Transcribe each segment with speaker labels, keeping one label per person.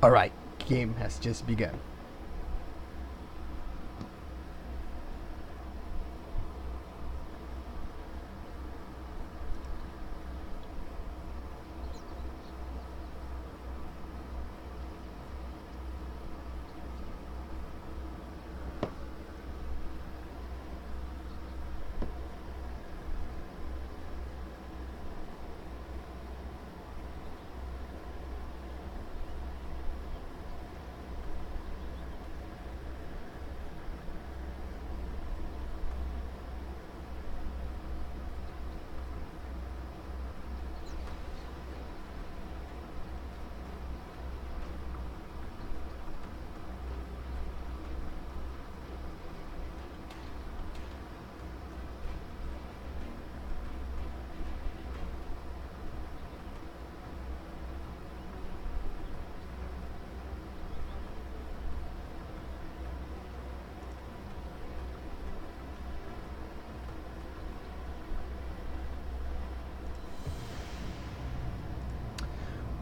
Speaker 1: Alright, game has just begun.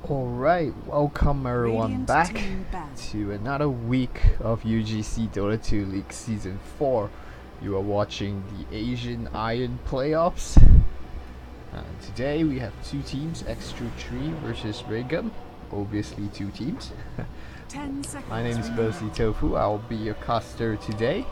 Speaker 1: Alright, welcome everyone back to another week of UGC Dota 2 League Season 4. You are watching the Asian Iron Playoffs. Today we have two teams, XTRUDE versus Regum. Obviously two teams. My name is BouNcYToufU, I'll be your caster today.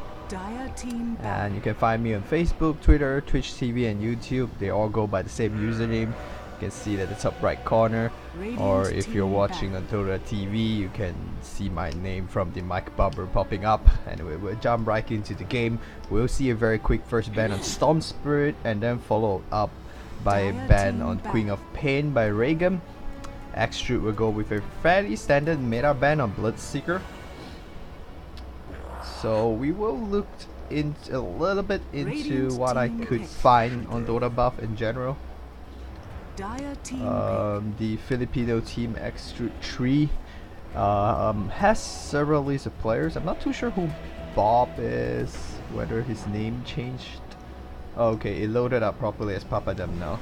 Speaker 1: And you can find me on Facebook, Twitter, Twitch TV and YouTube. They all go by the same username. You can see it at the top right corner, or if you're watching on Dota TV, you can see my name from the mic bumper popping up. Anyway, we'll jump right into the game. We'll see a very quick first ban on Storm Spirit, and then followed up by a ban on Queen of Pain by Regum. XTRUDE will go with a fairly standard meta ban on Bloodseeker. So we will look into a little bit into what I could find on Dota buff in general. The Filipino team XTRUDE has several lists of players. I'm not too sure who Bob is, whether his name changed. Okay, it loaded up properly as Papa Dan now.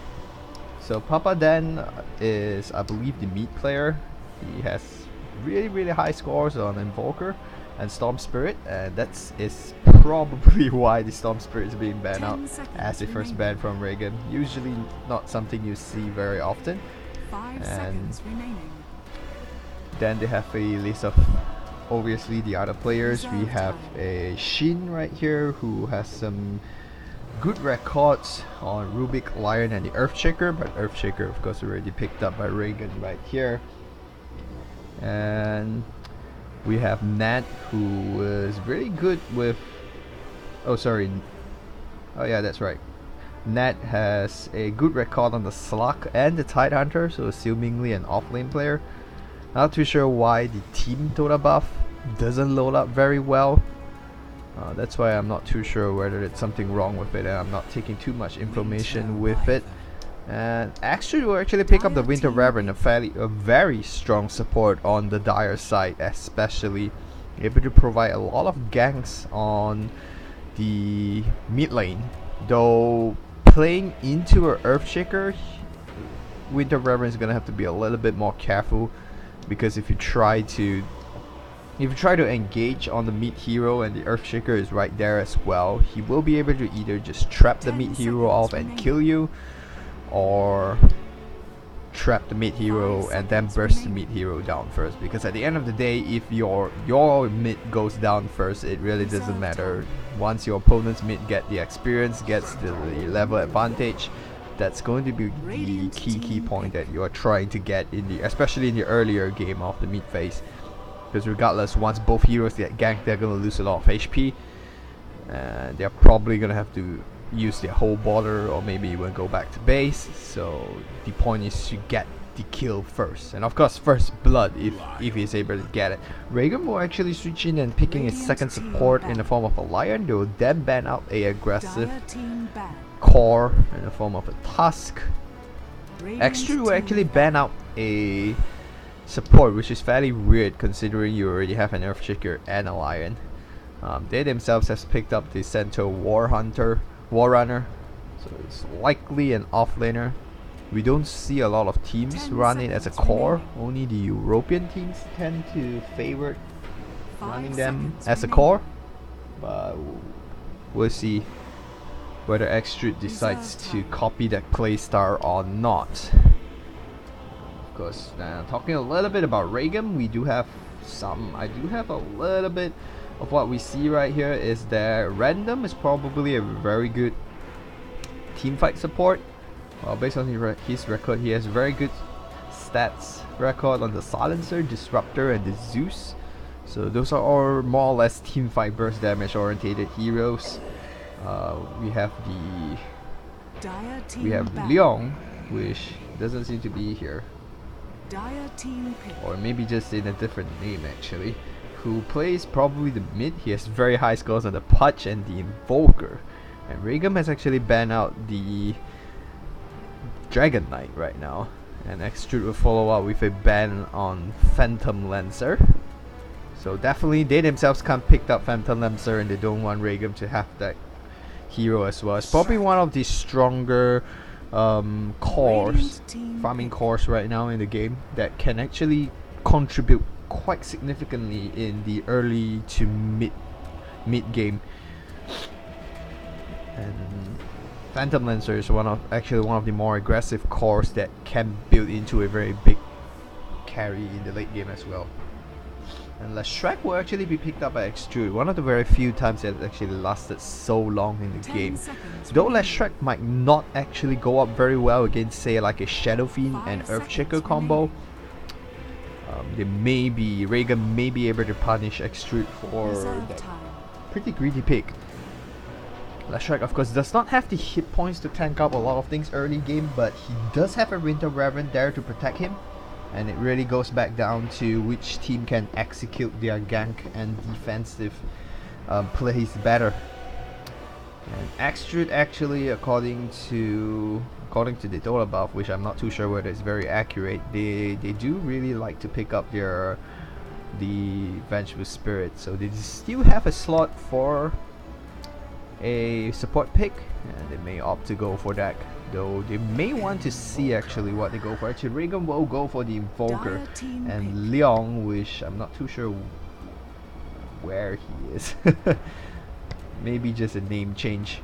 Speaker 1: So Papa Dan is, I believe, the mid player. He has really high scores on Invoker and Storm Spirit, and that is probably why the Storm Spirit is being banned out as a first ban from Regum. Usually not something you see very often. And then they have a list of obviously the other players. We have a Shin right here who has some good records on Rubik, Lion and the Earthshaker, but Earthshaker of course already picked up by Regum right here. And we have Nat, who is really good with... Oh yeah, that's right. Nat has a good record on the Slug and the Tidehunter, so assumingly an offlane player. Not too sure why the team Dota buff doesn't load up very well. That's why I'm not too sure whether it's something wrong with it, and I'm not taking too much information with it. And XTRUDE will actually pick up the Winter Reverend, a very strong support on the Dire side, especially able to provide a lot of ganks on the mid lane. Though playing into an Earthshaker, Winter Reverend is gonna have to be a little bit more careful, because if you try to engage on the mid hero and the Earthshaker is right there as well, he will be able to either just trap the mid hero off and kill you, or trap the mid hero and then burst the mid hero down first. Because at the end of the day, if your mid goes down first, it really doesn't matter. Once your opponent's mid get the experience, gets the level advantage, that's going to be the key point that you are trying to get in the, especially in the earlier game of the mid phase. Because regardless, once both heroes get ganked, they're gonna lose a lot of HP, and they're probably gonna have to use their whole border, or maybe even go back to base. So the point is to get the kill first, and of course first blood if he's able to get it. Regum will actually switch in and picking his second support in the form of a Lion. They will then ban out a aggressive core in the form of a Tusk. XTRUDE will actually ban out a support, which is fairly weird considering you already have an Earthshaker and a Lion. They themselves have picked up the Centaur Warrunner, so it's likely an offlaner. we don't see a lot of teams run it as a core. Only the European teams tend to favor running them as a core. But we'll see whether XTRUDE decides to copy that playstyle or not. Of course, talking a little bit about Regum, we do have some. I do have a little bit of what we see right here is that Random is probably a very good teamfight support. Well, based on his record, he has very good stats record on the Silencer, Disruptor, and the Zeus. So those are all more or less teamfight burst damage orientated heroes. We have Leon, which doesn't seem to be here, or maybe just in a different name actually, who plays probably the mid. He has very high scores on the Pudge and the Invoker, and Regum has actually banned out the Dragon Knight right now, and XTRUDE will follow up with a ban on Phantom Lancer. So definitely they themselves can't pick up Phantom Lancer, and they don't want Regum to have that hero as well. It's probably one of the stronger cores, farming cores right now in the game that can actually contribute quite significantly in the early to mid game. And Phantom Lancer is actually one of the more aggressive cores that can build into a very big carry in the late game as well. And Leshrac will actually be picked up by XTRUDE, one of the very few times that actually lasted so long in the game. Though Leshrac might not actually go up very well against, say, like a Shadow Fiend and Earthshaker combo, Regum may be able to punish XTRUDE for that pretty greedy pick. Leshrac, of course, does not have the hit points to tank up a lot of things early game, but he does have a Winter Reverend there to protect him. And it really goes back down to which team can execute their gank and defensive plays better. And XTRUDE actually, according to the Dota buff, which I'm not too sure whether it's very accurate, they do really like to pick up the Vengeful Spirit. So they still have a slot for a support pick, and they may opt to go for that. Though they may want to see actually what they go for. Actually, Regum will go for the Invoker, and Leon, which I'm not too sure where he is. Maybe just a name change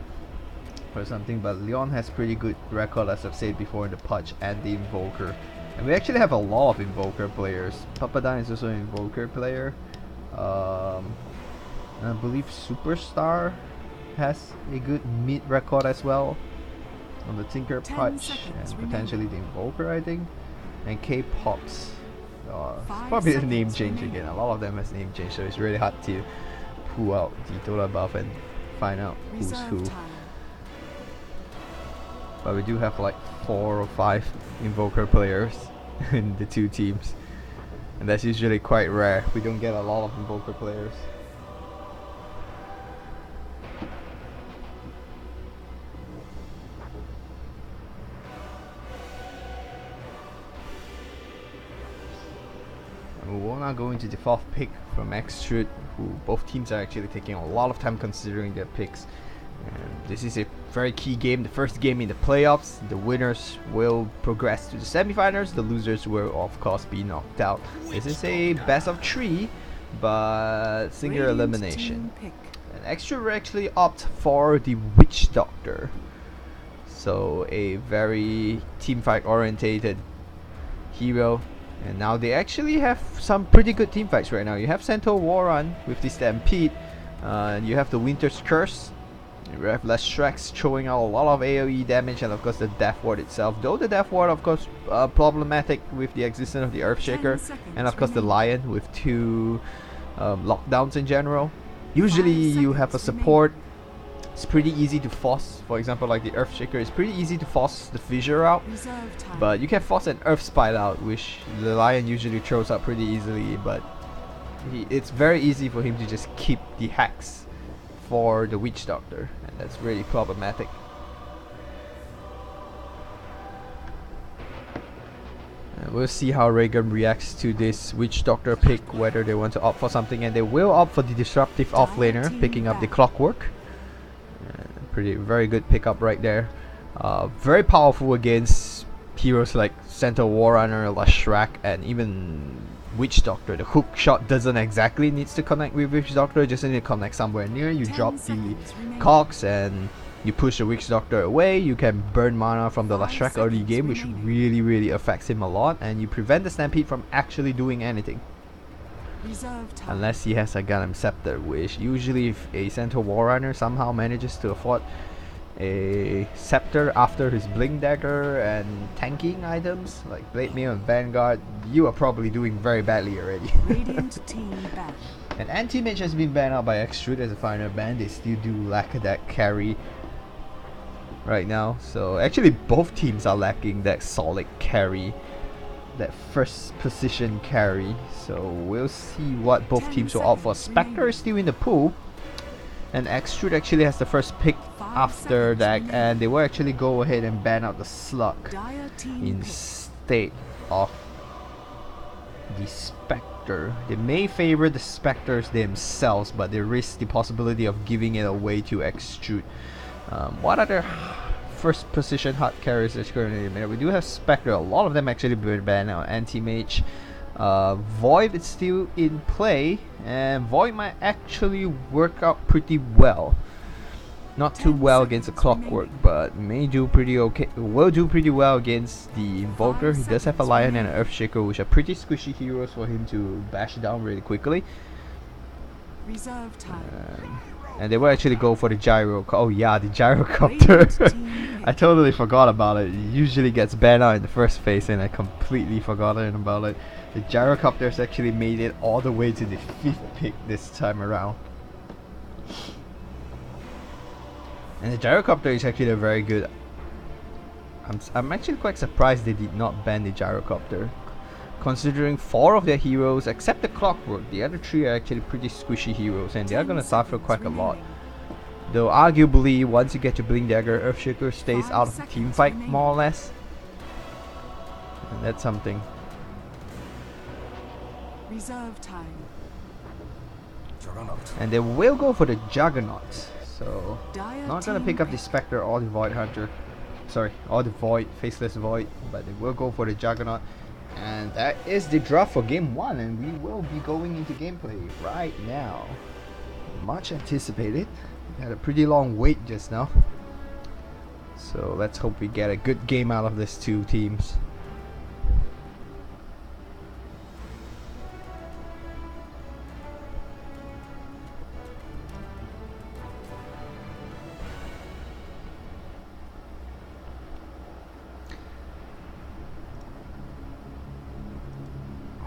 Speaker 1: or something, but Leon has pretty good record, as I've said before, in the Pudge and the Invoker. And we actually have a lot of Invoker players. Papadine is also an Invoker player. I believe Superstar has a good mid record as well on the Tinker, Pudge, and potentially the Invoker, I think. And K-Pops, probably the name change again. A lot of them has name change, so it's really hard to pull out the Dota buff and find out who's who. But we do have like 4 or 5 Invoker players in the two teams, and that's usually quite rare. We don't get a lot of Invoker players. We're now going to the 4th pick from XTRUDE, who both teams are actually taking a lot of time considering their picks. And this is a very key game, the first game in the playoffs. The winners will progress to the semifinals, the losers will of course be knocked out. This is a best of 3, but single elimination. And XTRUDE will actually opt for the Witch Doctor, so a very teamfight orientated hero. And now they actually have some pretty good team fights right now. You have Centaur Warrun with the Stampede, and you have the Winter's Curse. You have Leshrac throwing out a lot of AoE damage, and of course the Death Ward itself. Though the Death Ward, of course, problematic with the existence of the Earthshaker, and of course the Lion with 2 lockdowns in general. Usually you have a support. It's pretty easy to force. For example, like the Earthshaker, it's pretty easy to force the Fissure out, but you can force an Earth Spite out, which the Lion usually throws out pretty easily. But it's very easy for him to just keep the hacks for the Witch Doctor, and that's really problematic. And we'll see how Regum reacts to this Witch Doctor pick, whether they want to opt for something, and they will opt for the Disruptive Offlaner, picking up the Clockwork. Very good pickup right there. Very powerful against heroes like Centaur Warrunner, Lashrak, and even Witch Doctor. The hook shot doesn't exactly needs to connect with Witch Doctor, just need to connect somewhere near. You drop the cogs and you push the Witch Doctor away. You can burn mana from the Lashrak early game, which really affects him a lot, and you prevent the Stampede from actually doing anything. Unless he has a Gundam Scepter, which usually if a Centaur Warrunner somehow manages to afford a Scepter after his Blink Dagger and tanking items like Blade Mail and Vanguard, you are probably doing very badly already. And Anti-Mage has been banned out by XTRUDE as a final ban. They still do lack that carry right now, so actually both teams are lacking that solid carry, that first position carry, so we'll see what both teams will opt for. Spectre is still in the pool, and XTRUDE actually has the first pick after that, and they will actually go ahead and ban out the Slug instead of the Spectre. They may favor the Spectres themselves, but they risk the possibility of giving it away to XTRUDE. What other first position hot carries is currently limited? We do have Spectre. A lot of them actually been banned now. Anti-Mage, Void is still in play, and Void might actually work out pretty well. Not too well against the Clockwork, but may do pretty okay. Will do pretty well against the Invoker. He does have a Lion and an Earthshaker, which are pretty squishy heroes for him to bash down really quickly.
Speaker 2: Reserve time.
Speaker 1: And they will actually go for the gyro. Oh yeah, the gyrocopter. I totally forgot about it. It usually gets banned out in the first phase, and I completely forgotten about it. The gyrocopters actually made it all the way to the 5th pick this time around. And the gyrocopter is actually a very good. I'm actually quite surprised they did not ban the gyrocopter, considering 4 of their heroes, except the Clockwork, the other 3 are actually pretty squishy heroes, and they are gonna suffer quite a lot. Though arguably, once you get to Blink Dagger, Earthshaker stays out of the team fight more or less, and that's something.
Speaker 2: Reserve time.
Speaker 1: And they will go for the Juggernaut, so not gonna pick up the Spectre or the Void Hunter, sorry, or the Void, Faceless Void, but they will go for the Juggernaut. And that is the draft for game 1, and we will be going into gameplay right now. Much anticipated. We had a pretty long wait just now, so let's hope we get a good game out of these 2 teams.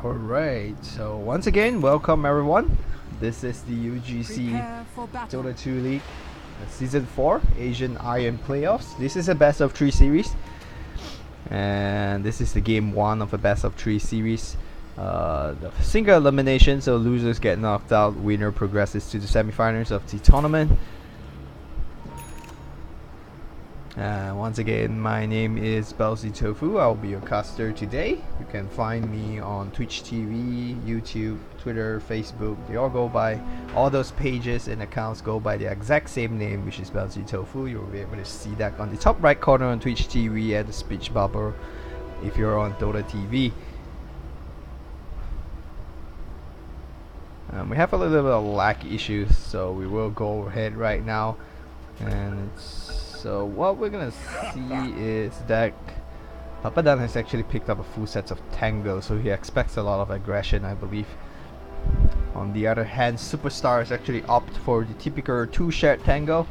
Speaker 1: Alright, so once again, welcome everyone. This is the UGC Dota 2 League Season 4 Asian Iron Playoffs. This is a best of 3 series, and this is the game 1 of a best of 3 series. The single elimination, so losers get knocked out, winner progresses to the semifinals of the tournament. Once again, my name is BouNcYToufU. I'll be your caster today. You can find me on Twitch TV, YouTube, Twitter, Facebook. They all go by, all those pages and accounts go by the exact same name, which is BouNcYToufU. You'll be able to see that on the top right corner on Twitch TV at the speech bubble if you're on Dota TV. We have a little bit of lag issues, so we will go ahead right now. And so what we're gonna see is that Papadan has actually picked up a full set of Tango, so he expects a lot of aggression, I believe. On the other hand, Superstar has actually opted for the typical 2 shared Tango,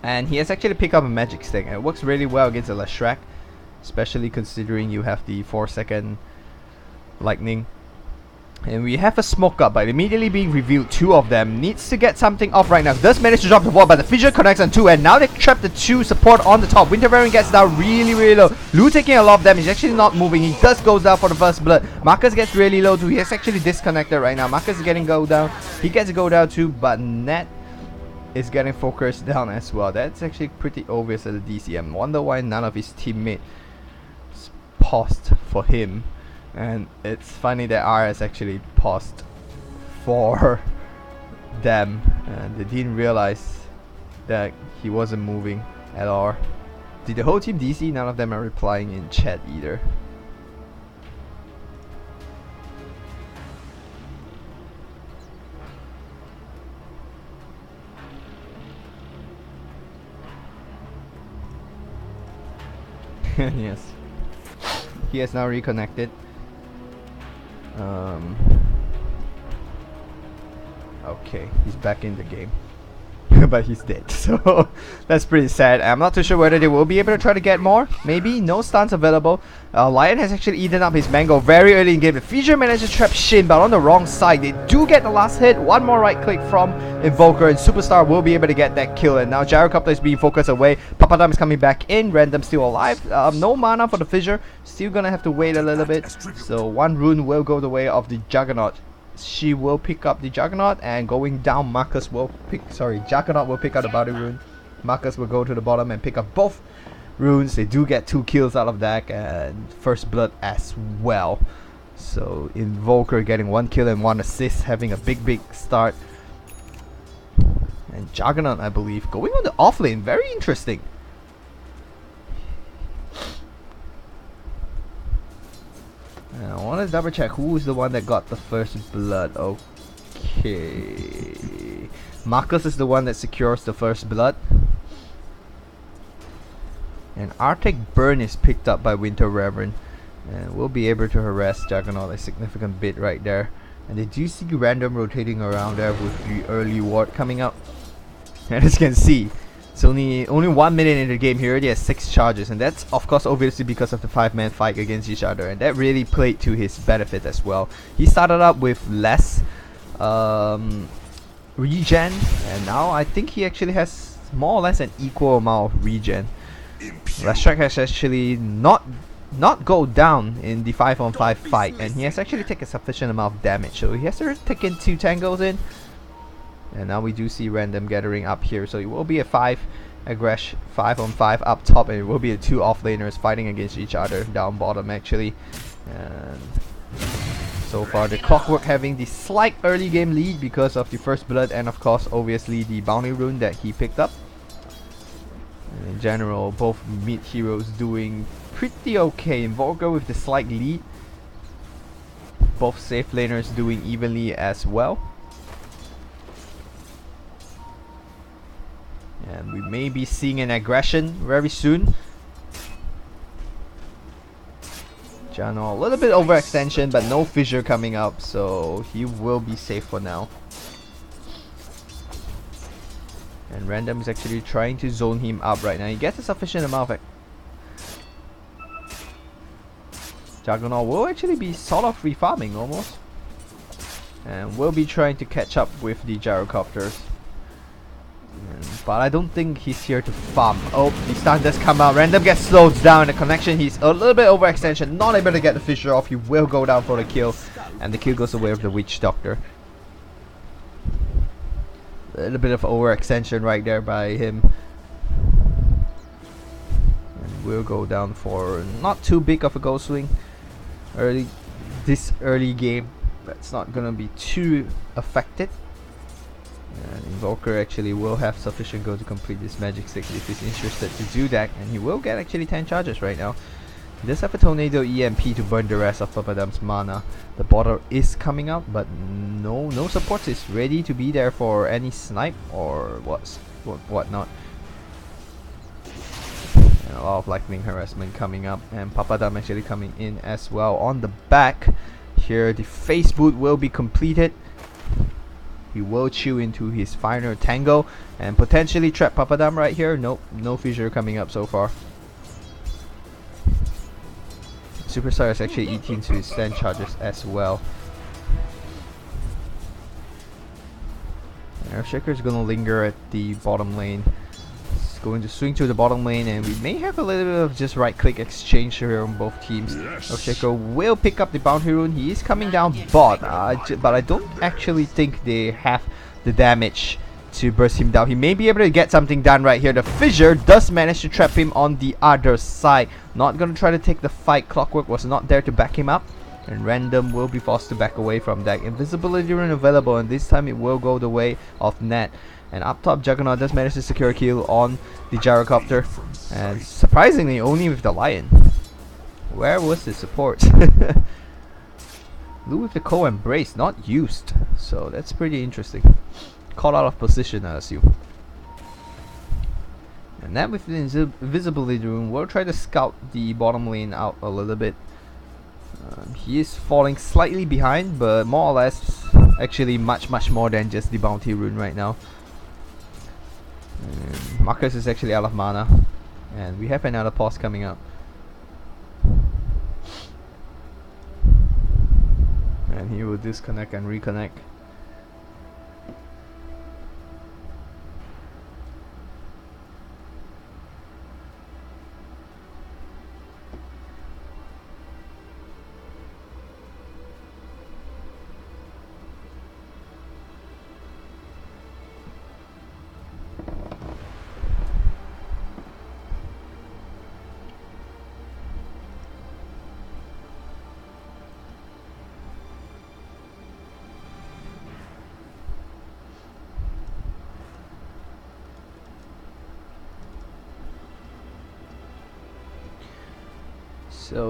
Speaker 1: and he has actually picked up a Magic Stick, and it works really well against a Lashrak, especially considering you have the 4-second lightning. And we have a smoke up, but immediately being revealed. 2 of them needs to get something off right now. Does manage to drop the wall, but the fissure connects on 2, and now they trap the 2 support on the top. Winter Variant gets down really low. Lu taking a lot of damage. He's actually not moving. He does goes down for the first blood. Marcus gets really low too. He is actually disconnected right now. Marcus is getting go down. He gets to go down too, but Nat is getting focused down as well. That's actually pretty obvious at the DCM. Wonder why none of his teammates paused for him. And it's funny that RS actually paused for them, and they didn't realize that he wasn't moving at all. Did the whole team DC? None of them are replying in chat either. Yes. He has now reconnected. Okay, he's back in the game. But he's dead, so that's pretty sad. I'm not too sure whether they will be able to try to get more. Maybe. No stuns available. Lion has actually eaten up his mango very early in game. The Fissure managed to trap Shin, but on the wrong side. They do get the last hit. One more right click from Invoker, and Superstar will be able to get that kill. And now Gyrocopter is being focused away. Papadam is coming back in. Random still alive. No mana for the Fissure. Still gonna have to wait a little bit. So one rune will go the way of the Juggernaut. She will pick up the Juggernaut, and going down, Marcus will pick. Sorry, Juggernaut will pick up the body rune. Marcus will go to the bottom and pick up both runes. They do get 2 kills out of that, and first blood as well. So Invoker getting 1 kill and 1 assist, having a big start. And Juggernaut, I believe, going on the off lane. Very interesting. I want to double check who is the one that got the first blood. Okay, Marcus is the one that secures the first blood, and Arctic Burn is picked up by Winter Reverend, and we'll be able to harass Juggernaut a significant bit right there. And they do see random rotating around there with the early ward coming up, and as you can see, it's only 1 minute in the game. He already has 6 charges, and that's of course obviously because of the 5-man fight against each other, and that really played to his benefit as well. He started up with less regen, and now I think he actually has more or less an equal amount of regen. Lashrak has actually not go down in the 5-on-5 fight, and he has actually taken a sufficient amount of damage, so he has to take in 2 tangos in. And now we do see random gathering up here, so it will be a 5-on-5 up top, and it will be the 2 offlaners fighting against each other down bottom actually. And so far the Clockwork having the slight early game lead because of the first blood, and of course obviously the bounty rune that he picked up. And in general, both mid heroes doing pretty okay. Invoker with the slight lead, both safe laners doing evenly as well. And we may be seeing an aggression very soon. Jano, a little bit overextension, but no Fissure coming up, so he will be safe for now. And Random is actually trying to zone him up right now. He gets a sufficient amount of Juggernaut will actually be sort of refarming almost. And will be trying to catch up with the Gyrocopters. But I don't think he's here to farm. Oh, the stun does come out. Random gets slowed down. The connection, he's a little bit overextension. Not able to get the Fissure off. He will go down for the kill. And the kill goes away with the Witch Doctor. A little bit of overextension right there by him. And we'll go down for not too big of a goal swing. This early game. That's not gonna be too affected. And Invoker actually will have sufficient gold to complete this Magic 6 if he's interested to do that, and he will get actually 10 charges right now. He does have a Tornado EMP to burn the rest of Papadam's mana. The border is coming out, but no support is ready to be there for any snipe or whatnot. And a lot of lightning harassment coming up, and Papadam actually coming in as well. On the back here, the face boot will be completed. He will chew into his final tango and potentially trap Papadam right here. Nope, no Fissure coming up so far. Superstar is actually eating to his 10 charges as well. Earthshaker is gonna linger at the bottom lane. He's going to swing to the bottom lane, and we may have a little bit of just right click exchange here on both teams. Earthshaker will pick up the bounty rune. He is coming down bot, but I don't actually think they have the damage to burst him down. He may be able to get something done right here. The Fissure does manage to trap him on the other side. Not gonna try to take the fight. Clockwork was not there to back him up, and Random will be forced to back away from that. Invisibility rune available, and this time it will go the way of Nat. And up top, Juggernaut does manage to secure a kill on the Gyrocopter, and surprisingly only with the Lion. Where was the support? Lu with the co-embrace, not used, so that's pretty interesting. Caught out of position, I assume. And then with the invisibility rune, we'll try to scout the bottom lane out a little bit. He is falling slightly behind, but more or less, actually much more than just the bounty rune right now. And Marcus is actually out of mana, and we have another pause coming up. And he will disconnect and reconnect.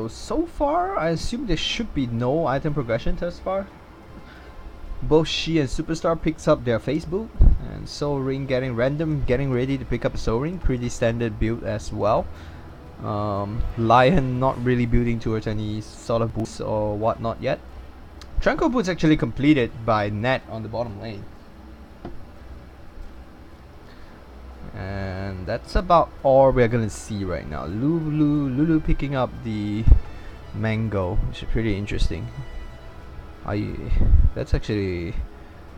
Speaker 1: So far, I assume there should be no item progression thus far. Both she and Superstar picks up their face boot, and Soul Ring getting ready to pick up a Soul Ring, pretty standard build as well. Lion not really building towards any sort of boots or whatnot yet. Tranquil Boots actually completed by Nat on the bottom lane. And that's about all we're gonna see right now. Lulu picking up the Mango, which is pretty interesting. That's actually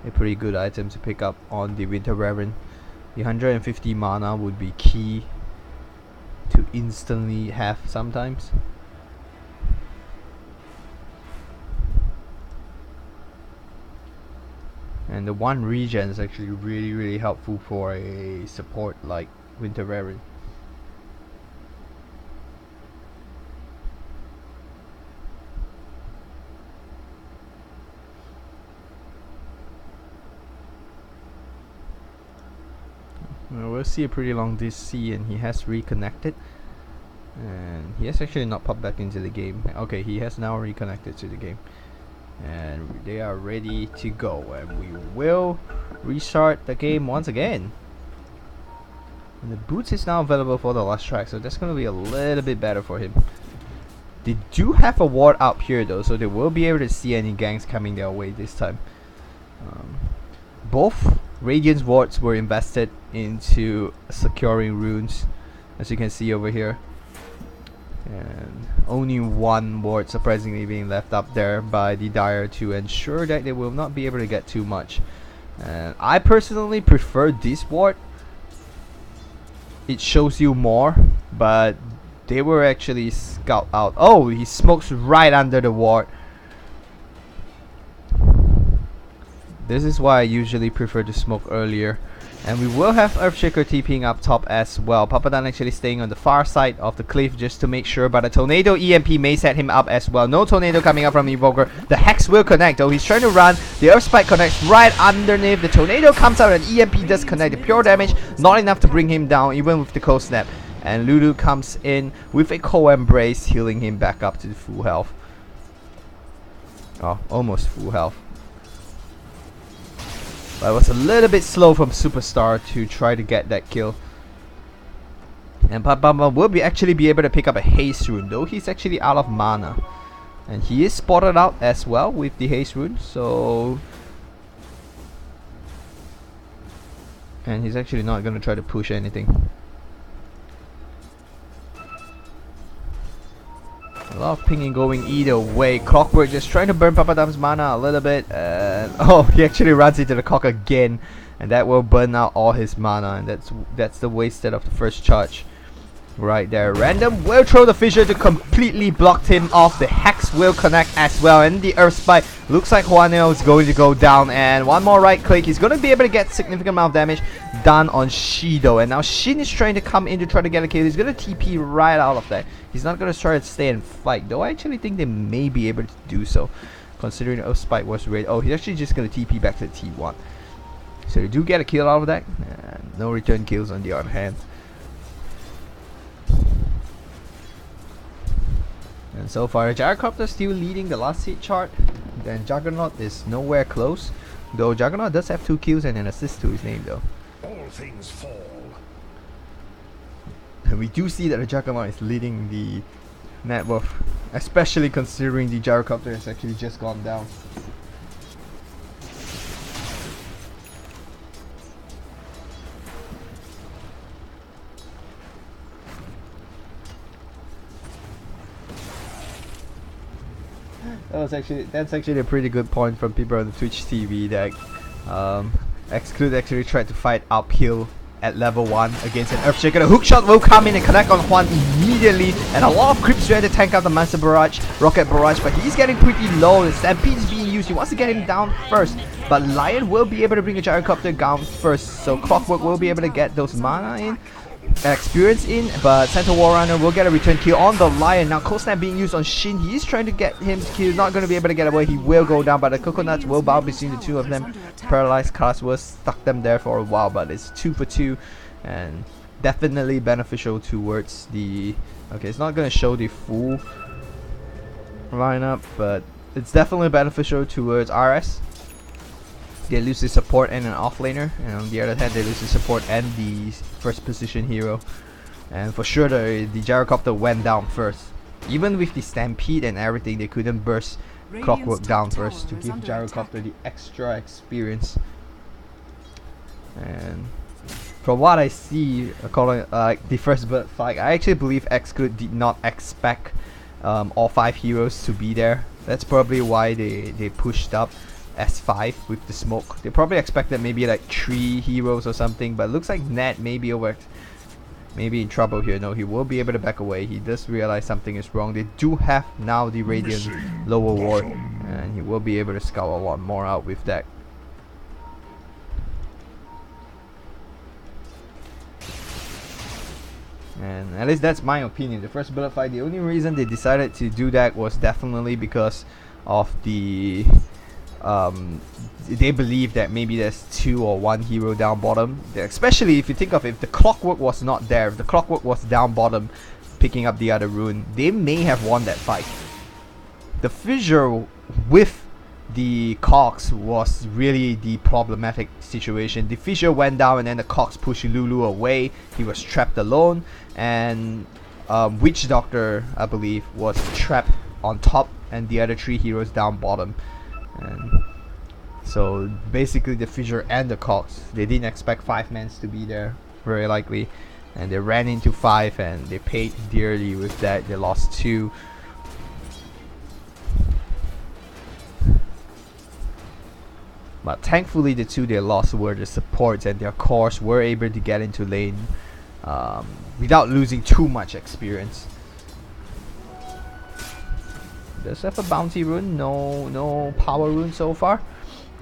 Speaker 1: a pretty good item to pick up on the Winter Reverend. The 150 mana would be key to instantly have sometimes. And the 1 regen is actually really helpful for a support like Winter Reverend. Well, we'll see a pretty long DC, and he has reconnected. And he has actually not popped back into the game. Okay, he has now reconnected to the game. And they are ready to go, and we will restart the game once again. And the boots is now available for the last track, so that's going to be a little bit better for him. They do have a ward up here though, so they will be able to see any ganks coming their way this time. Both Radiance wards were invested into securing runes, as you can see over here. And only 1 ward surprisingly being left up there by the Dire to ensure that they will not be able to get too much. And I personally prefer this ward. It shows you more, but they were actually scout out. Oh, he smokes right under the ward. This is why I usually prefer to smoke earlier. And we will have Earthshaker TPing up top as well. Papadan actually staying on the far side of the cliff just to make sure, but a Tornado EMP may set him up as well. No Tornado coming up from Evoker. The Hex will connect though. He's trying to run. The Earth Spike connects right underneath. The Tornado comes out and EMP does connect. The pure damage, not enough to bring him down even with the Cold Snap. And Lulu comes in with a co-embrace, healing him back up to the full health. Oh, almost full health. But it was a little bit slow from Superstar to try to get that kill. And Papamba will actually be able to pick up a Haste Rune, though he's actually out of mana. And he is spotted out as well with the Haste Rune, so... And he's actually not going to try to push anything. A lot of pinging going either way. Clockwork just trying to burn Papadam's mana a little bit, and oh, he actually runs into the cock again, and that will burn out all his mana, and that's the wasted of the first charge right there. Random will throw the fissure to completely block him off. The Hex will connect as well, and the Earth Spike looks like Juaneo is going to go down, and one more right click. He's going to be able to get significant amount of damage done on Shido, and now Shin is trying to come in to try to get a kill. He's going to TP right out of that. He's not going to try to stay and fight, though I actually think they may be able to do so, considering Earth Spike was ready. Oh, he's actually just going to TP back to the T1. So you do get a kill out of that, and no return kills on the other hand. And so far, Gyrocopter still leading the last hit chart. Then Juggernaut is nowhere close. Though Juggernaut does have 2 kills and an assist to his name though.
Speaker 3: All things fall.
Speaker 1: And we do see that the Juggernaut is leading the net worth, especially considering the Gyrocopter has actually just gone down. That's actually a pretty good point from people on the Twitch TV that XTRUDE actually tried to fight uphill at level 1 against an Earthshaker. The hookshot will come in and connect on Juan immediately, and a lot of creeps trying to tank out the Master Barrage, Rocket Barrage, but he's getting pretty low. The Stampede is being used. He wants to get him down first, but Lion will be able to bring a Gyrocopter down first, so Clockwork will be able to get those mana in, experience in, but Centaur Warrunner will get a return kill on the Lion. Now Cold Snap being used on Shin. He's trying to get him to kill, not going to be able to get away. He will go down, but the Coconuts will bow between the two of them. Paralyzed Cast will stuck them there for a while, but it's 2 for 2 and definitely beneficial towards the... Okay, it's not going to show the full lineup, but it's definitely beneficial towards RS. They lose the support and an offlaner, and on the other hand they lose the support and the first position hero. And for sure the Gyrocopter went down first. Even with the Stampede and everything, they couldn't burst Clockwork down first to give Gyrocopter the extra experience. And from what I see, according the first bird fight, I actually believe XTRUDE did not expect all 5 heroes to be there. That's probably why they pushed up S5 with the smoke. They probably expected maybe like 3 heroes or something, but it looks like Nat may be in trouble here. No, he will be able to back away. He does realize something is wrong. They do have now the Radiant lower ward, and he will be able to scout a lot more out with that. And at least that's my opinion. The first bullet fight, the only reason they decided to do that was definitely because of the they believe that maybe there's 2 or 1 hero down bottom, especially if you think of it, if the Clockwork was not there, if the Clockwork was down bottom picking up the other rune, they may have won that fight. The fissure with the Cox was really the problematic situation. The fissure went down and then the Cox pushed Lulu away. He was trapped alone, and Witch Doctor, I believe, was trapped on top and the other 3 heroes down bottom. And so basically the fissure and the Cox, they didn't expect 5 men to be there, very likely, and they ran into 5 and they paid dearly with that. They lost 2. But thankfully the 2 they lost were the supports, and their cores were able to get into lane without losing too much experience. Does have a bounty rune, no power rune so far.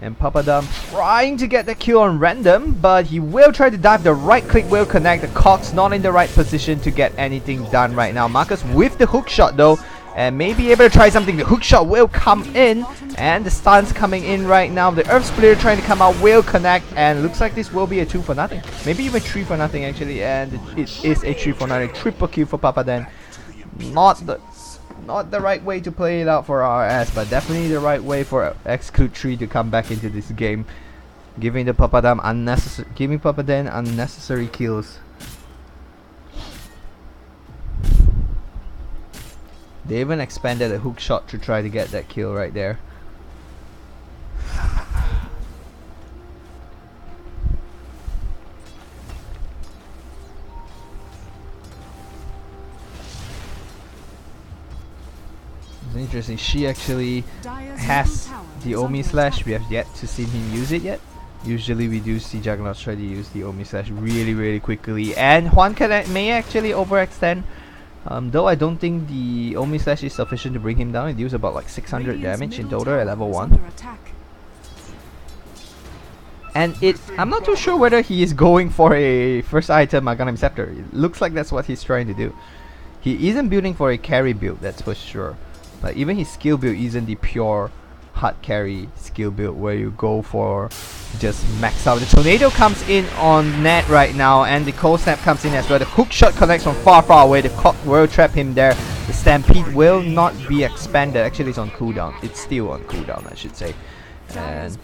Speaker 1: And Papadam trying to get the kill on random, but he will try to dive. The right click will connect. The Cox not in the right position to get anything done right now. Marcus with the hook shot though, and may be able to try something. The hook shot will come in, and the stun's coming in right now. The Earth Splitter trying to come out will connect, and looks like this will be a 2 for nothing. Maybe even 3 for nothing actually, and it is a 3 for nothing. Triple kill for Papadan. Not the right way to play it out for RS, but definitely the right way for XTRUDE 3 to come back into this game, giving Papadan unnecessary kills. They even expanded a hook shot to try to get that kill right there. It's interesting. She actually has the Omi Slash. We have yet to see him use it yet. Usually we do see Juggernauts try to use the Omi Slash really quickly, and Juan may actually overextend. Though I don't think the Omi Slash is sufficient to bring him down. It deals about like 600 damage in total at level 1. And I'm not too sure whether he is going for a first item Aghanim Scepter. It looks like that's what he's trying to do. He isn't building for a carry build, that's for sure. But even his skill build isn't the pure hard carry skill build where you go for just max out. The tornado comes in on Nat right now, and the cold snap comes in as well. The hook shot connects from far away. The cock will trap him there. The stampede will not be expanded. Actually, it's on cooldown. It's still on cooldown, I should say. And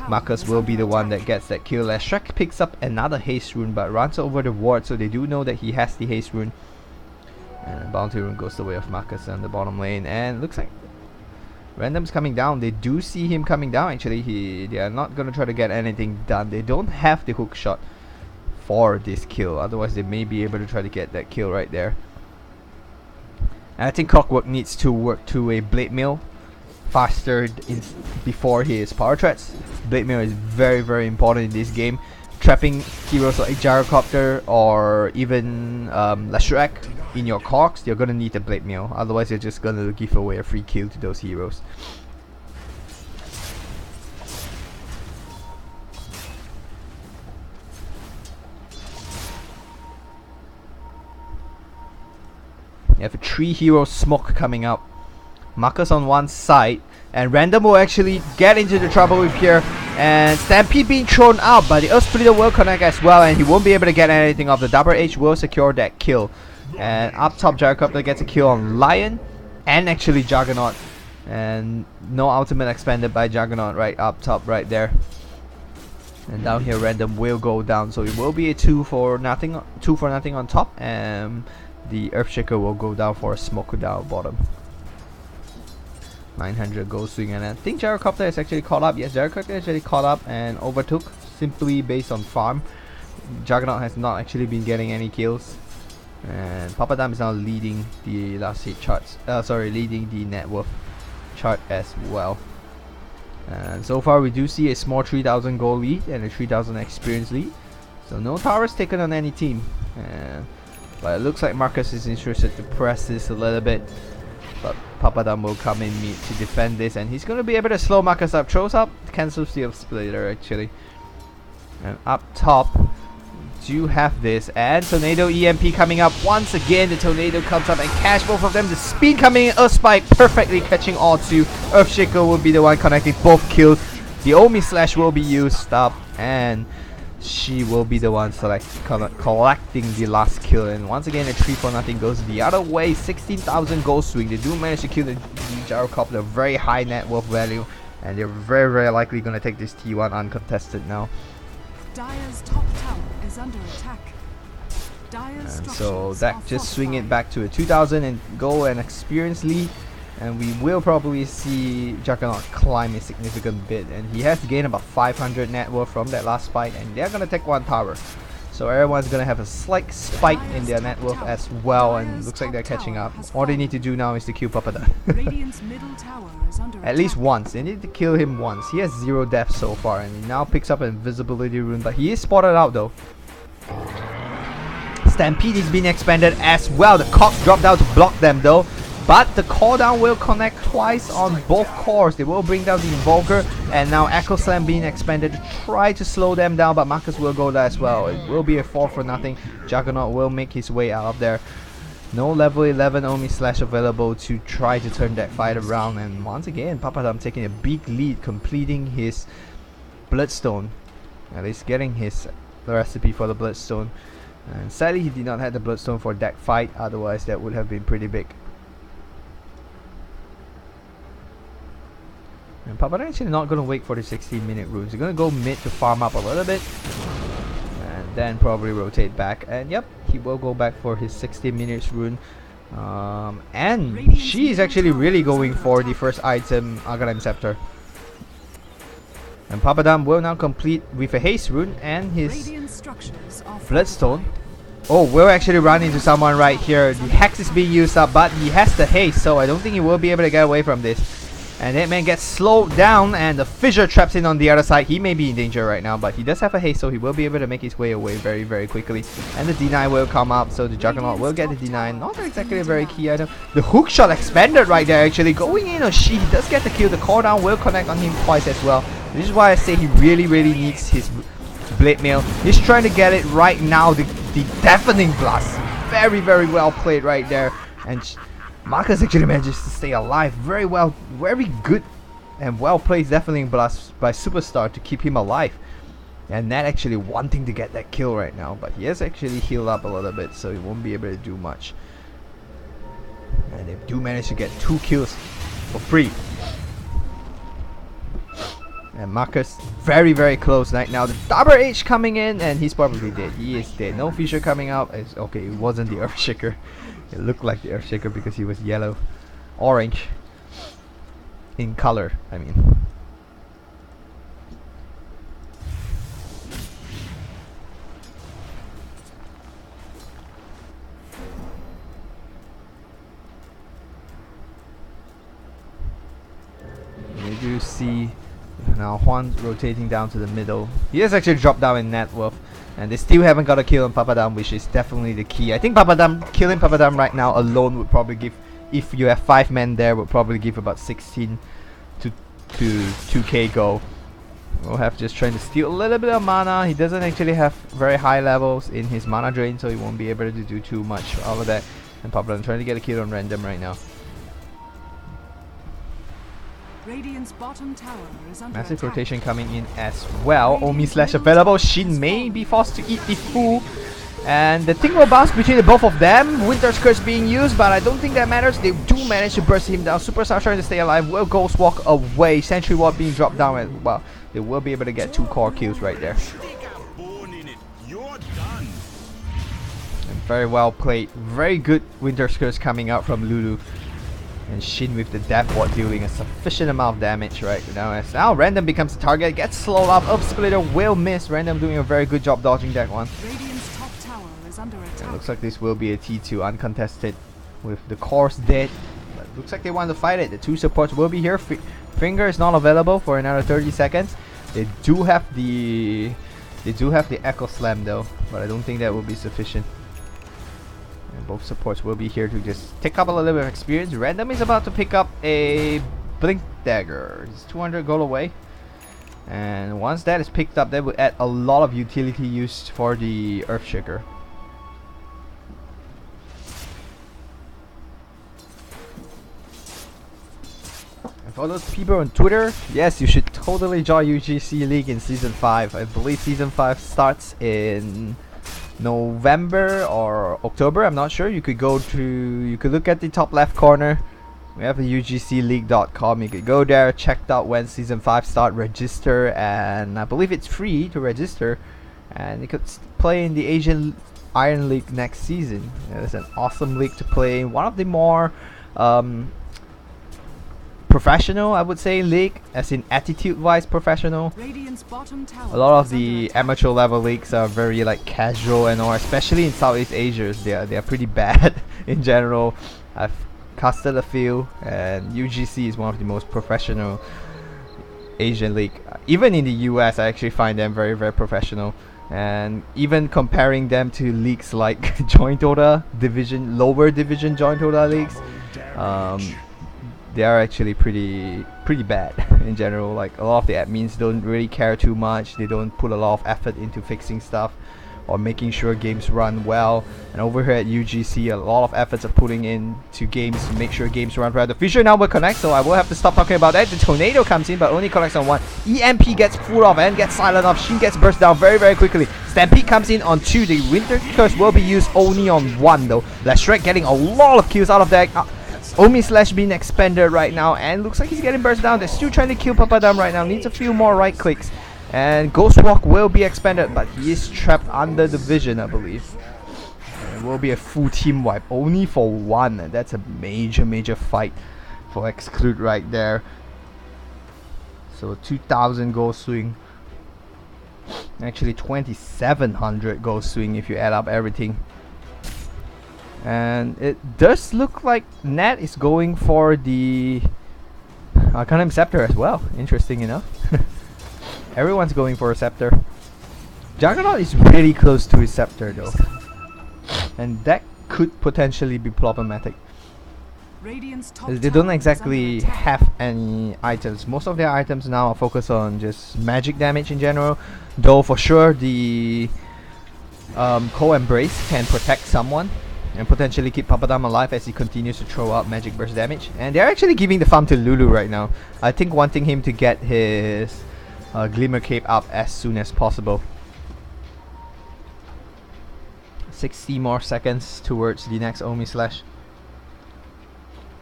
Speaker 1: Marcus will be the one that gets that kill as Shrek picks up another haste rune but runs over the ward, so they do know that he has the haste rune. And bounty rune goes the way of Marcus on the bottom lane, and looks like Random's coming down. They do see him coming down actually. They are not gonna try to get anything done. They don't have the hook shot for this kill, otherwise they may be able to try to get that kill right there. And I think Clockwork needs to work to a blade mill faster before his power threats. Blade mill is very important in this game. Trapping heroes like Gyrocopter or even Leshrac in your cogs, you're gonna need a blade mill, otherwise you're just gonna give away a free kill to those heroes. You have a 3-hero smoke coming up. Marcus on one side, and Random will actually get into the trouble with here, and Stampede being thrown out, but the Earth Splitter will connect as well, and he won't be able to get anything off. The Double H will secure that kill, and up top Gyrocopter gets a kill on Lion and actually Juggernaut, and no ultimate expanded by Juggernaut right up top right there. And down here Random will go down, so it will be a 2 for nothing on top, and the Earthshaker will go down for a smoke down bottom. 900 gold swing, and I think Gyrocopter is actually caught up. Yes, Gyrocopter is actually caught up and overtook simply based on farm. Juggernaut has not actually been getting any kills, and Papadam is now leading the last hit charts. Leading the net worth chart as well. And so far we do see a small 3000 gold lead and a 3000 experience lead. So no towers taken on any team. But it looks like Marcus is interested to press this a little bit. But Papadam will come in mid to defend this, and he's going to be able to slow Marcus up. Throws up, cancels the splitter actually. And up top, do have this, and Tornado EMP coming up once again. The Tornado comes up and catch both of them. The speed coming in, Earth Spike perfectly catching all two. Earthshaker will be the one connecting both kills. The Omi Slash will be used up, and she will be the one collecting the last kill. And once again a 3 for nothing goes the other way. 16,000 gold swing. They do manage to kill the Gyrocopter, very high net worth value, and they're very likely going to take this T1 uncontested now.
Speaker 2: Dire's top tower is under attack. Dire's
Speaker 1: And so that just swing it back to a 2000 and go and experience lead, and we will probably see Juggernaut climb a significant bit, and he has gained about 500 net worth from that last fight, and they're gonna take one tower, so everyone's gonna have a slight spike in their net worth as well, and looks like they're catching up. All they need to do now is to kill Papadam. At least once. They need to kill him once. He has 0 deaths so far, and he now picks up an invisibility rune, but he is spotted out though. Stampede is being expanded as well. The Cox drop down to block them though, but the call down will connect twice on both cores. They will bring down the Invoker, and now Echo Slam being expanded to try to slow them down, but Marcus will go there as well. It will be a 4 for nothing. Juggernaut will make his way out of there. No level 11 Omi Slash available to try to turn that fight around, and once again Papadam taking a big lead, completing his Bloodstone, at least getting his recipe for the Bloodstone. And sadly he did not have the Bloodstone for that fight, otherwise that would have been pretty big. And Papadam actually not going to wait for the 16-minute runes. He's going to go mid to farm up a little bit, and then probably rotate back. And yep, he will go back for his 16 minutes rune. And she is actually really going for the first item, Aghanim Scepter. And Papadam will now complete with a haste rune and his Bloodstone. Oh, we'll actually run into someone right here. The Hex is being used up, but he has the haste, so I don't think he will be able to get away from this. And that man gets slowed down, and the Fissure traps in on the other side. He may be in danger right now, but he does have a haste, so he will be able to make his way away very quickly. And the deny will come up, so the Juggernaut will get the deny. Not exactly a very key item. The hook shot expanded right there, actually going in on she. He does get the kill. The call down will connect on him twice as well. This is why I say he really needs his blade mail. He's trying to get it right now. The deafening blast. Very well played right there. And Marcus actually manages to stay alive very well. Very good and well placed definitely by Superstar to keep him alive. And Nat actually wanting to get that kill right now, but he has actually healed up a little bit, so he won't be able to do much. And they do manage to get 2 kills for free. And Marcus very, very close right now. The double H coming in, and he's probably dead. He is dead. No Fissure coming out. It's okay, it wasn't the Earthshaker. It looked like the Earthshaker because he was yellow, orange in color, I mean. You do see now Juan rotating down to the middle. He has actually dropped down in net worth, and they still haven't got a kill on Papadam, which is definitely the key. I think killing Papadam right now alone would probably give, if you have 5 men there, would probably give about 16 to 2k gold. We'll have just trying to steal a little bit of mana. He doesn't actually have very high levels in his mana drain, so he won't be able to do too much out of that. And Papadam trying to get a kill on random right now.
Speaker 2: Radiant's bottom tower is under
Speaker 1: Massive
Speaker 2: attack.
Speaker 1: rotation coming in as well. Omi slash available. Shin may be forced to eat the fool. And the thing will bounce between the both of them. Winter's Curse being used, but I don't think that matters. They do manage to burst him down. Superstar trying to stay alive. Will Ghost walk away. Sentry Ward being dropped down as well. They will be able to get 2 core kills right there. And very well played. Very good Winter's Curse coming out from Lulu. And Shin with the Death Ward dealing a sufficient amount of damage right now. As now Random becomes the target, gets slowed up. Up Splitter will miss. Random doing a very good job dodging that one.
Speaker 2: Radiant's top tower is under attack.
Speaker 1: It looks like this will be a T2 uncontested with the cores dead. But it looks like they want to fight it. The 2 supports will be here. Finger is not available for another 30 seconds. They do have the Echo Slam though, but I don't think that will be sufficient. And both supports will be here to just take up a little bit of experience. Random is about to pick up a Blink Dagger. It's 200 gold away. And once that is picked up, that will add a lot of utility used for the Earthshaker. And for those people on Twitter, yes, you should totally join UGC League in Season 5. I believe Season 5 starts in November or October, I'm not sure. You could look at the top left corner. We have the UGCleague.com. You could go there, check out when Season 5 start, register, and I believe it's free to register. And you could play in the Asian Iron League next season. It's an awesome league to play. One of the more professional, I would say, league, as in attitude-wise professional.
Speaker 2: Radiant's bottom tower
Speaker 1: A lot of
Speaker 2: is under
Speaker 1: the
Speaker 2: attack.
Speaker 1: amateur level leagues are very like casual and all, especially in Southeast Asia. They are pretty bad in general. I've casted a few, and UGC is one of the most professional Asian league. Even in the US, I actually find them very, very professional. And even comparing them to leagues like Joint Dota division, lower division Joint Dota leagues, they are actually pretty bad in general. Like, a lot of the admins don't really care too much. They don't put a lot of effort into fixing stuff or making sure games run well. And over here at UGC, a lot of efforts are putting into games to make sure games run well. The Fissure now will connect, so I will have to stop talking about that. The Tornado comes in, but only connects on 1. EMP gets pulled off and gets silent off. Shin gets burst down very, very quickly. Stampede comes in on 2. The Winter Curse will be used only on 1 though. Leshrek getting a lot of kills out of that. Omi slash being expanded right now, and looks like he's getting burst down. They're still trying to kill Papadam right now. Needs a few more right clicks. And Ghostwalk will be expanded, but he is trapped under the vision, I believe. And it will be a full team wipe, only for 1. And that's a major fight for XTRUDE right there. So 2,000 gold swing. Actually 2,700 gold swing if you add up everything. And it does look like Nat is going for the Arcanum Scepter as well, interesting enough. Everyone's going for a Scepter. Juggernaut is really close to his Scepter though, and that could potentially be problematic.
Speaker 2: Radiant's top
Speaker 1: They don't
Speaker 2: tower is
Speaker 1: under
Speaker 2: under attack.
Speaker 1: have any items. Most of their items now are focused on just magic damage in general, though for sure the Cold Embrace can protect someone and potentially keep Papadam alive as he continues to throw out magic burst damage. And they're actually giving the farm to Lulu right now. I think wanting him to get his Glimmer Cape up as soon as possible. 60 more seconds towards the next Omi Slash.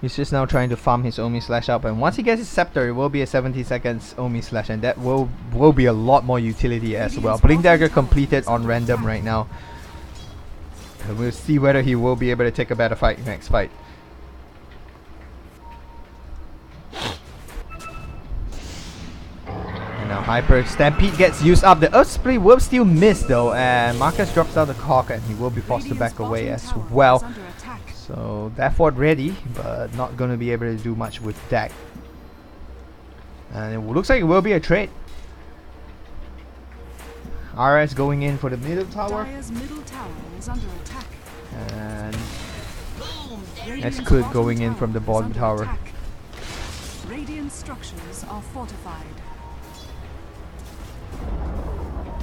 Speaker 1: He's just now trying to farm his Omi Slash up, and once he gets his Scepter, it will be a 70 seconds Omi Slash, and that will be a lot more utility as well. Blink Dagger completed on random right now. And we'll see whether he will be able to take a better fight next fight. And now Hyper Stampede gets used up. The Earth Split will still miss though, and Marcus drops down the Cock, and he will be forced to back away as well. So that fort ready, but not going to be able to do much with that. And it looks like it will be a trade. RS going in for the middle tower.
Speaker 2: Middle tower is under attack.
Speaker 1: And XTRUDE going in from the bottom tower.
Speaker 2: Radiant structures are fortified.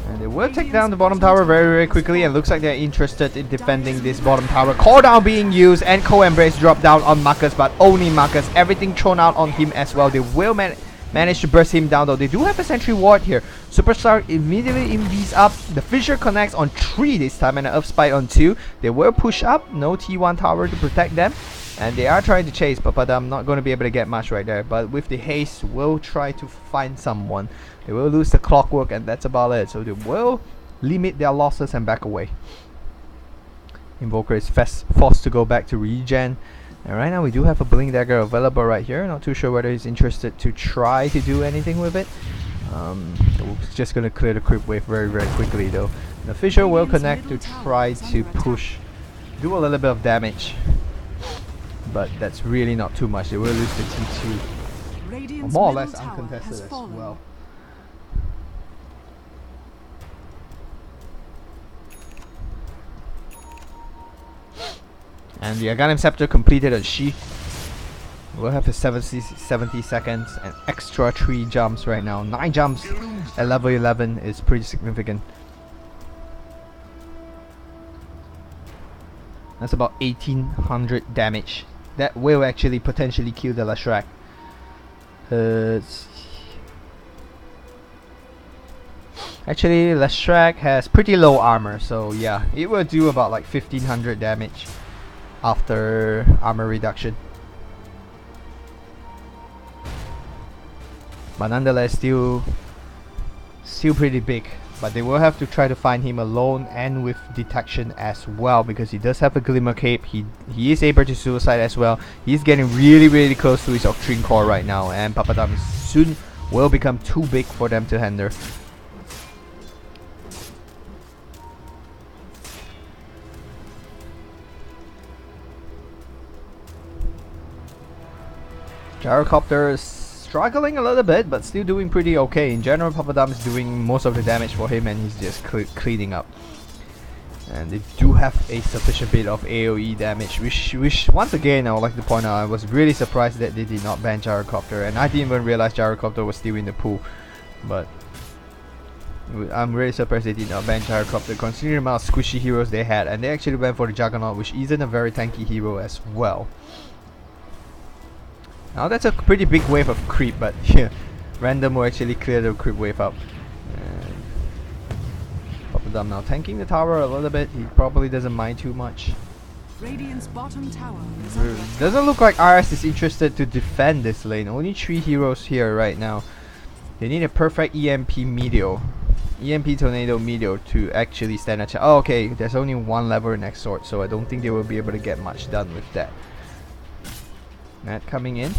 Speaker 1: And they will take down the bottom tower very quickly, and looks like they're interested in defending this bottom tower. Core down being used, and Co-Embrace drop down on Marcus, but only Marcus. Everything thrown out on him as well. They will manage to burst him down though. They do have a sentry ward here. Superstar immediately invis up. The Fissure connects on 3 this time, and an Earth Spite on 2. They will push up. No T1 tower to protect them. And they are trying to chase, but I'm not going to be able to get much right there. But with the haste, we'll try to find someone. They will lose the clockwork, and that's about it. So they will limit their losses and back away. Invoker is forced to go back to regen. And right now we do have a Blink Dagger available right here. Not too sure whether he's interested to try to do anything with it. We're just going to clear the creep wave very quickly though. The Fissure will connect to try to push, do a little bit of damage. But that's really not too much. They will lose the T2. More or less uncontested as well. And the Aghanim Scepter completed on She. We'll have his 70 seconds and extra 3 jumps right now. 9 jumps at level 11 is pretty significant. That's about 1800 damage. That will actually potentially kill the Leshrac. Actually, Leshrac has pretty low armor, so yeah, it will do about like 1500 damage after armor reduction. But nonetheless, still pretty big. But they will have to try to find him alone and with detection as well, because he does have a Glimmer Cape. He is able to suicide as well. He's getting really close to his Octrine Core right now, and Papadam soon will become too big for them to handle. Gyrocopter is struggling a little bit, but still doing pretty okay. In general, Papadam is doing most of the damage for him, and he's just cleaning up. And they do have a sufficient bit of AoE damage, which once again I would like to point out, I was really surprised that they did not ban Gyrocopter, and I didn't even realize Gyrocopter was still in the pool. But I'm really surprised they did not ban Gyrocopter, considering the amount of squishy heroes they had, and they actually went for the Juggernaut, which isn't a very tanky hero as well. Now that's a pretty big wave of creep, but yeah, random will actually clear the creep wave up. And Papadam now tanking the tower a little bit. He probably doesn't mind too much.
Speaker 2: Radiant's bottom tower is
Speaker 1: doesn't look like RS is interested to defend this lane. Only 3 heroes here right now. They need a perfect EMP Meteor. EMP Tornado Meteor to actually stand a chance. Oh, okay, there's only 1 level in Exort, so I don't think they will be able to get much done with that. Nat coming in.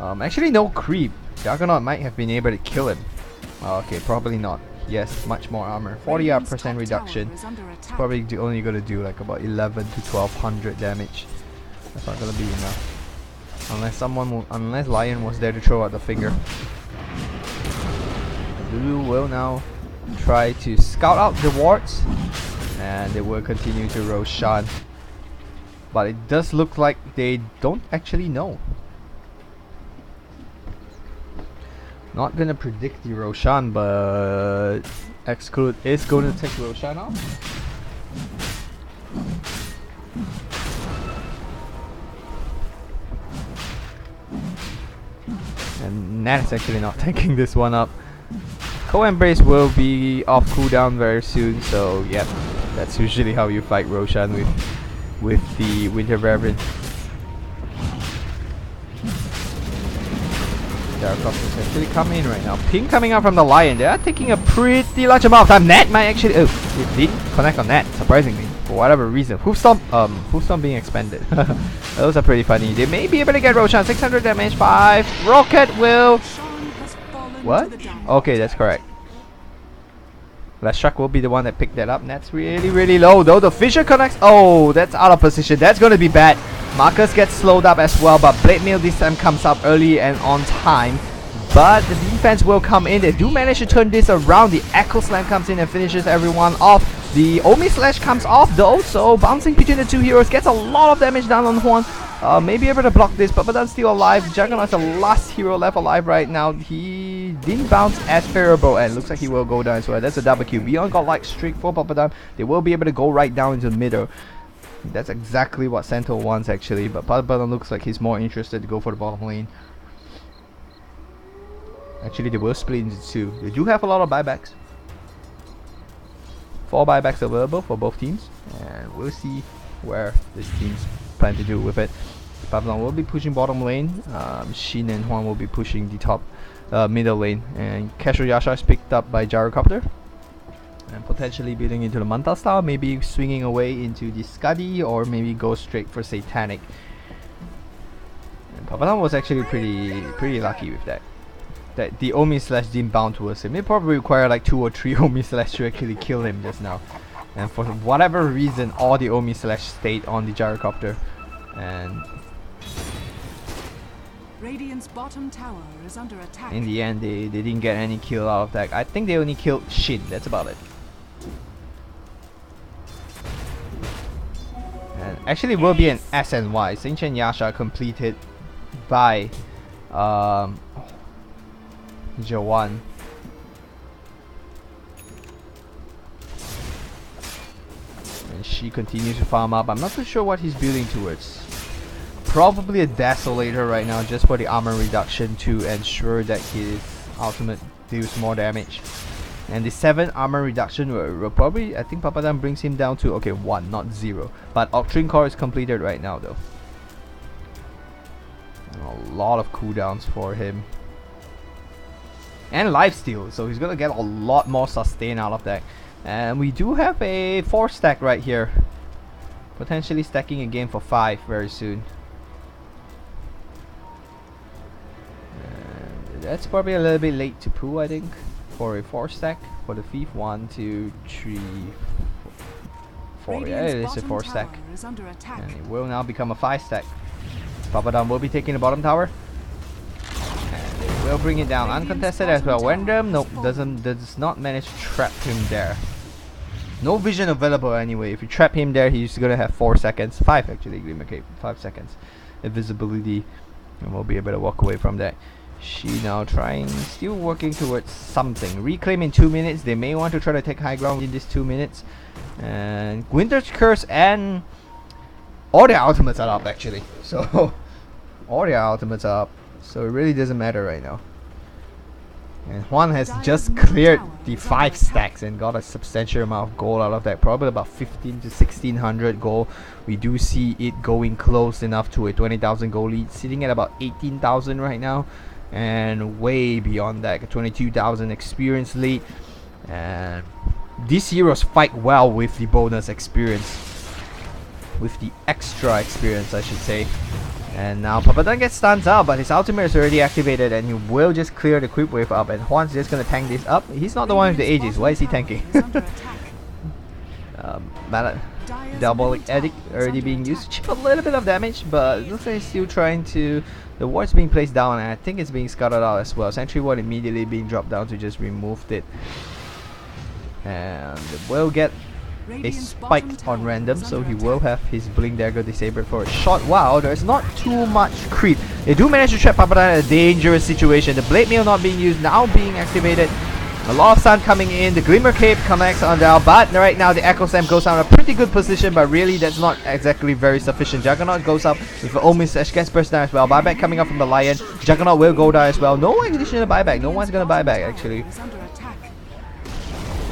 Speaker 1: Actually no creep. Juggernaut might have been able to kill him. Oh, okay, probably not. Yes, much more armor. 40% reduction. It's probably only gonna do like about 11 to 1200 damage. That's not gonna be enough. Unless Lion was there to throw out the finger. Lulu will now try to scout out the wards, and they will continue to Roshan. But it does look like they don't actually know. Not gonna predict the Roshan, but XTRUDE is going to take Roshan off. And Nat is actually not tanking this one up. Co-Embrace will be off cooldown very soon, so yep, that's usually how you fight Roshan with the Winter Reverend. Gyrocopters actually come in right now. Ping coming out from the Lion. They are taking a pretty large amount of time. Nat might actually... Oh, it didn't connect on Nat, surprisingly. For whatever reason. Hoofstomp being expanded. Those are pretty funny. They may be able to get Roshan. 600 damage, 5. Rocket will... What? Okay, that's correct. Lashak will be the one that picked that up. Nat's really low though. The Fissure connects. Oh, that's out of position. That's gonna be bad. Marcus gets slowed up as well, but Blade Mail this time comes up early and on time. But the defense will come in. They do manage to turn this around. The Echo Slam comes in and finishes everyone off. The Omi Slash comes off though, so bouncing between the two heroes gets a lot of damage down on Huan. Maybe able to block this, but Papadan's still alive. Juggernaut's the last hero left alive right now. He didn't bounce as favorable, and looks like he will go down as well. That's a double kill. Beyond got like streak for Papadan. They will be able to go right down into the middle. That's exactly what Santo wants actually, but Papadan looks like he's more interested to go for the bottom lane. Actually, they will split into two. They do have a lot of buybacks. 4 buybacks available for both teams, and we'll see where these teams plan to do with it. Papadan will be pushing bottom lane. Shin and Huan will be pushing the top middle lane, and Casual Yasha is picked up by Gyrocopter. And potentially building into the Manta style, maybe swinging away into the Scuddy, or maybe go straight for Satanic. And Papadan was actually pretty lucky with that. That the Omi Slash didn't bound towards him. It probably required like 2 or 3 Omi Slash to actually kill him just now. And for whatever reason, all the Omi Slash stayed on the Gyrocopter. And
Speaker 2: Radiant's bottom tower is under attack.
Speaker 1: in the end, they didn't get any kill out of that. I think they only killed Shin. That's about it. And actually, will be an SNY. Xingqian Yasha completed by Jawan. And she continues to farm up. I'm not too sure what he's building towards. Probably a Desolator right now, just for the armor reduction to ensure that his ultimate deals more damage. And the 7 armor reduction will probably, I think Papadan brings him down to, okay, 1, not 0. But Octrine Core is completed right now though. And a lot of cooldowns for him. And lifesteal, so he's gonna get a lot more sustain out of that. And we do have a 4 stack right here. Potentially stacking again for 5 very soon. And that's probably a little bit late to pull, I think, for a 4 stack for the thief. 1, 2, 3, 4. Yeah, it is a 4 stack. And it will now become a 5 stack. Papadan will be taking the bottom tower. We'll bring it down uncontested as well. Wendam, nope, does not manage to trap him there. No vision available anyway. If you trap him there, he's gonna have 4 seconds, 5 actually. Glimmer Cape, 5 seconds invisibility, and we'll be able to walk away from that. She now still working towards something. Reclaim in 2 minutes. They may want to try to take high ground in these 2 minutes. And Winter's Curse and all their ultimates are up actually. So all their ultimates are up. So it really doesn't matter right now. And Huan has just cleared the 5 stacks and got a substantial amount of gold out of that. Probably about 15 to 1600 gold. We do see it going close enough to a 20,000 gold lead. Sitting at about 18,000 right now. And way beyond that, a 22,000 experience lead. And these heroes fight well with the bonus experience. With the extra experience, I should say. And now Papadan gets stunned out, but his ultimate is already activated, and he will just clear the creep wave up. And Juan's just gonna tank this up. He's not the one with the Aegis. Why is he tanking? Diabolic Edict already being used to chip a little bit of damage, but it looks like he's still trying to. The ward's being placed down, and I think it's being scattered out as well. Sentry ward immediately being dropped down to just remove it. And will get a spike on random, so he will have his Blink Dagger disabled for a short while. There's not too much creep. They do manage to trap Papadan in a dangerous situation. The Blade Mail not being used, now being activated. A lot of Sun coming in, the Glimmer Cape connects on down, but right now the Echo Slam goes down a pretty good position, but really that's not exactly very sufficient. Juggernaut goes up with an Omen Slash, gets burst down as well. Buyback coming up from the Lion, Juggernaut will go down as well. No additional buyback, no one's gonna buy back actually.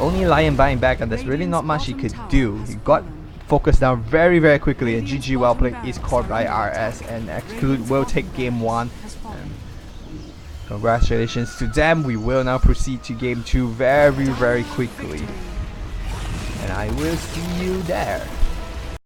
Speaker 1: Only Lion buying back, and there's really not much he could do. He got focused down very very quickly, and GG well played is caught by RS, and XTRUDE will take game 1. Congratulations to them. We will now proceed to game 2 very very quickly, and I will see you there.